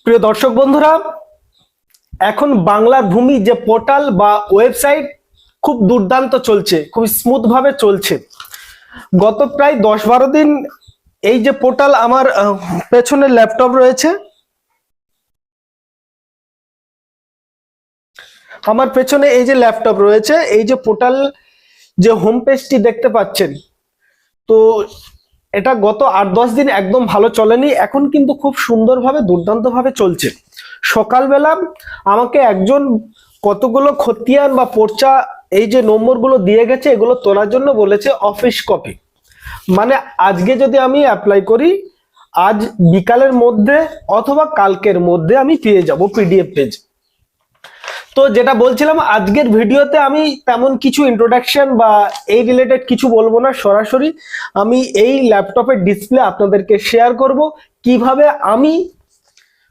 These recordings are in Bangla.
প্রিয় দর্শক বন্ধুরা, এখন বাংলার ভূমি যে পোর্টাল বা ওয়েবসাইট খুব দুর্দান্ত চলছে, খুব স্মুথ ভাবে চলছে। গত প্রায় 10-12 দিন এই যে পোর্টাল আমার পেছনে ল্যাপটপ রয়েছে, আমার পেছনে এই যে ল্যাপটপ রয়েছে, এই যে পোর্টাল যে হোম পেজটি দেখতে পাচ্ছেন, তো এটা গত 8-10 দিন একদম ভালো চলেনি, এখন কিন্তু খুব সুন্দরভাবে দুর্দান্তভাবে চলছে। সকালবেলা আমাকে একজন কতগুলো খতিয়ান বা পর্চা এই যে নম্বরগুলো দিয়ে গেছে, এগুলো তোলার জন্য বলেছে অফিস কপি। মানে আজকে যদি আমি অ্যাপ্লাই করি, আজ বিকালের মধ্যে অথবা কালকের মধ্যে আমি পেয়ে যাব পিডিএফ পেজ। তো যেটা বলছিলাম, আজকের ভিডিওতে আমি তেমন কিছু ইন্ট্রোডাকশন বা এই রিলেটেড কিছু বলবো না, সরাসরি আমি এই ল্যাপটপের ডিসপ্লে আপনাদেরকে শেয়ার করব কিভাবে আমি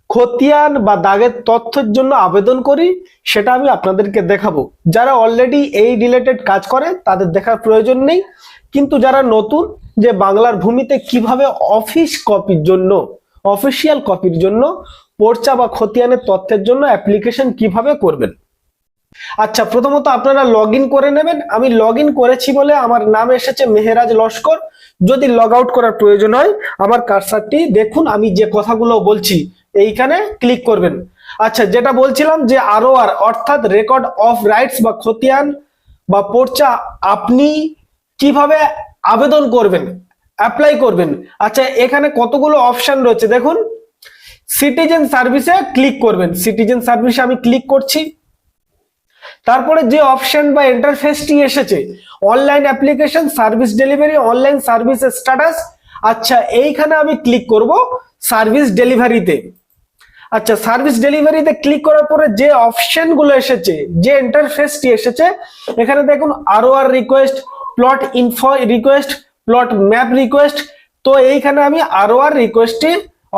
খতিয়ান বা দাগের তথ্যের জন্য আবেদন করি, সেটা আমি আপনাদেরকে দেখাবো। যারা অলরেডি এই রিলেটেড কাজ করে তাদের দেখার প্রয়োজন নেই, কিন্তু যারা নতুন, যে বাংলার ভূমিতে কিভাবে অফিস কপির জন্য, অফিসিয়াল কপির জন্য পর্চা বা খতিয়ানের তথ্যের জন্য অ্যাপ্লিকেশন কিভাবে করবেন। আচ্ছা, প্রথমত আপনারা লগ ইন করে নেবেন। আমি লগ ইন করেছি বলে আমার নাম এসেছে মেহেরাজ লস্কর। যদি লগ আউট করার প্রয়োজন হয়, আমার কার্সারটি দেখুন, আমি যে কথাগুলো বলছি এইখানে ক্লিক করবেন। আচ্ছা, যেটা বলছিলাম যে ROR অর্থাৎ রেকর্ড অফ রাইটস বা খতিয়ান বা পর্চা আপনি কিভাবে আবেদন করবেন, অ্যাপ্লাই করবেন। আচ্ছা, এখানে কতগুলো অপশন রয়েছে দেখুন। সিটিজেন সার্ভিসে ক্লিক করবেন। সিটিজেন সার্ভিসে আমি ক্লিক করছি। তারপরে যে অপশন বা ইন্টারফেসটি এসেছে, online application, service delivery, online service status. আচ্ছা, এইখানে আমি ক্লিক করব সার্ভিস ডেলিভারিতে। আচ্ছা, সার্ভিস ডেলিভারিতে ক্লিক করার পরে যে অপশন গুলো এসেছে, যে ইন্টারফেসটি এসেছে, এখানে দেখুন ROR request, plot info request, plot map request. তো এইখানে আমি ROR রিকোয়েস্টটি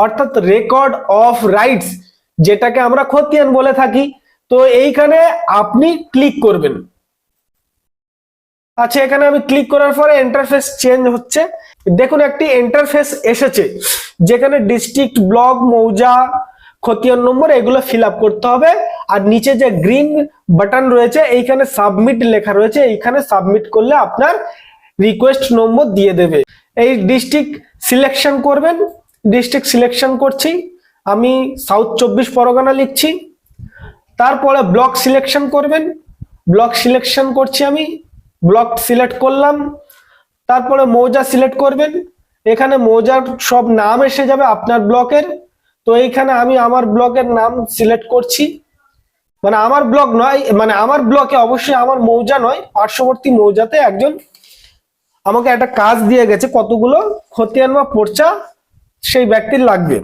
অর্থাৎ রেকর্ড অফ রাইটস, যেটাকে আমরা খতিয়ান বলে থাকি, তো এইখানে আপনি ক্লিক করবেন। আচ্ছা, এখানে আমি ক্লিক করার পরে ইন্টারফেস চেঞ্জ হচ্ছে। দেখুন একটি ইন্টারফেস এসেছে, যেখানে ডিস্ট্রিক্ট, ব্লক, মৌজা, খতিয়ান নম্বর এগুলো ফিল আপ করতে হবে। আর নিচে যে গ্রিন বাটন রয়েছে, এইখানে সাবমিট লেখা রয়েছে, এইখানে সাবমিট করলে আপনার রিকোয়েস্ট নম্বর দিয়ে দেবে। এই ডিস্ট্রিক্ট সিলেকশন করবেন। ডিস্ট্রিক্ট সিলেকশন করছি, আমি সাউথ 24 পরগনা লিখছি। তারপরে ব্লক সিলেকশন করবেন। ব্লক সিলেকশন করছি, আমি ব্লক সিলেক্ট করলাম। তারপরে মৌজা সিলেক্ট করবেন। এখানে মৌজার সব নাম এসে যাবে আপনার ব্লকের। তো এইখানে আমি আমার ব্লকের নাম সিলেক্ট করছি। মানে আমার ব্লক নয়, মানে আমার ব্লকে অবশ্যই আমার মৌজা নয়, পার্শ্ববর্তী মৌজাতে একজন আমাকে একটা কাজ দিয়ে গেছে, কতগুলো খতিয়ান বা পর্চা সেই ব্যক্তির লাগবে।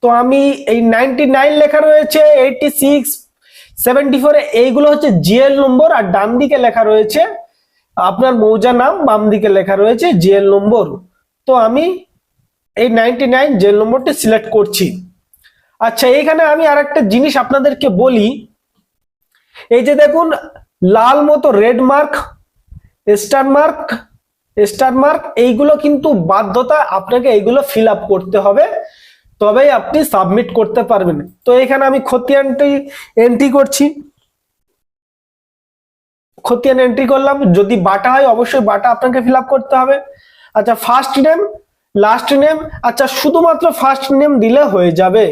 তো আমি এই 99 লেখা রয়েছে, 86, 74 এইগুলো হচ্ছে জিএল নম্বর, আর ডান দিকে লেখা রয়েছে আপনার মৌজা নাম, বাম দিকে লেখা রয়েছে জিএল নম্বর। তো আমি এই 99 জিএল নম্বরটি সিলেক্ট করছি। আচ্ছা, এইখানে আমি আরেকটা জিনিস আপনাদেরকে বলি, এই যে দেখুন লাল মতো রেড মার্ক, স্টার মার্ক এইগুলো কিন্তু বাধ্যতা, আপনাকে এইগুলো ফিল আপ করতে হবে, তবেই আপনি সাবমিট করতে পারবেন। তো এখানে আমি খতিয়ানটি এন্ট্রি করছি। খতিয়ান এন্ট্রি করলাম। যদি বাটা হয় অবশ্যই বাটা আপনাকে ফিল আপ করতে হবে। আচ্ছা, ফার্স্ট নেম, লাস্ট নেম। আচ্ছা, শুধুমাত্র ফার্স্ট নেম দিলে হয়ে যাবে,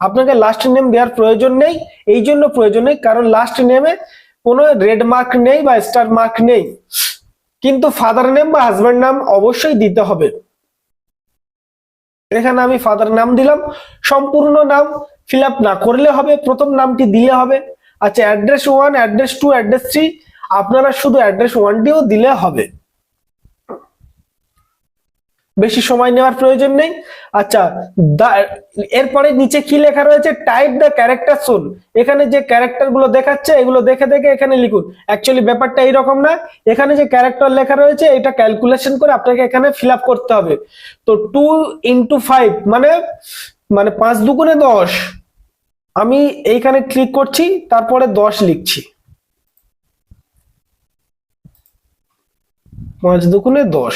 আপনাকে লাস্ট নেম দেওয়ার প্রয়োজন নেই। এই জন্য প্রয়োজন নেই কারণ লাস্ট নেমে কোনো রেড মার্ক নেই বা স্টার মার্ক নেই, কিন্তু ফাদার নেম বা হাজব্যান্ড নাম অবশ্যই দিতে হবে। এখানে আমি ফাদার নাম দিলাম। সম্পূর্ণ নাম ফিল আপ না করলে হবে, প্রথম নামটি দিলে হবে। আচ্ছা, অ্যাড্রেস 1, অ্যাড্রেস 2, অ্যাড্রেস 3, আপনারা শুধু অ্যাড্রেস 1টিও দিলে হবে, বেশি সময় নেওয়ার প্রয়োজন নেই। আচ্ছা, এরপরে নিচে কি লেখা রয়েছে, টাইপ দ্য ক্যারেক্টার শোন। এখানে যে ক্যারেক্টার গুলো দেখাচ্ছে এগুলো দেখে দেখে এখানে লিখুন। অ্যাকচুয়ালি ব্যাপারটা এইরকম না, এখানে যে ক্যারেক্টার লেখা রয়েছে এটা ক্যালকুলেশন করে আপনাকে এখানে ফিল আপ করতে হবে। তো 2 × 5 মানে 5 দুগুণে 10। আমি এইখানে ক্লিক করছি, তারপরে 10 লিখছি। 5 দুগুণে 10।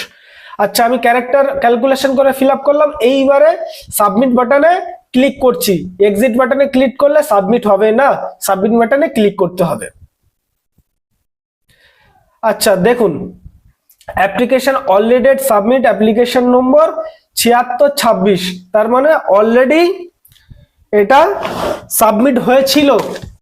আচ্ছা, আমি ক্যারেক্টার ক্যালকুলেশন করে ফিল আপ করলাম। এইবারে সাবমিট বাটনে ক্লিক করছি। এক্সিট বাটনে ক্লিক করলে সাবমিট হবে না, সাবমিট বাটনে ক্লিক করতে হবে। আচ্ছা দেখুন, অ্যাপ্লিকেশন অলরেডি সাবমিট, অ্যাপ্লিকেশন নম্বর 7626, তার মানে অলরেডি এটা সাবমিট হয়েছিল।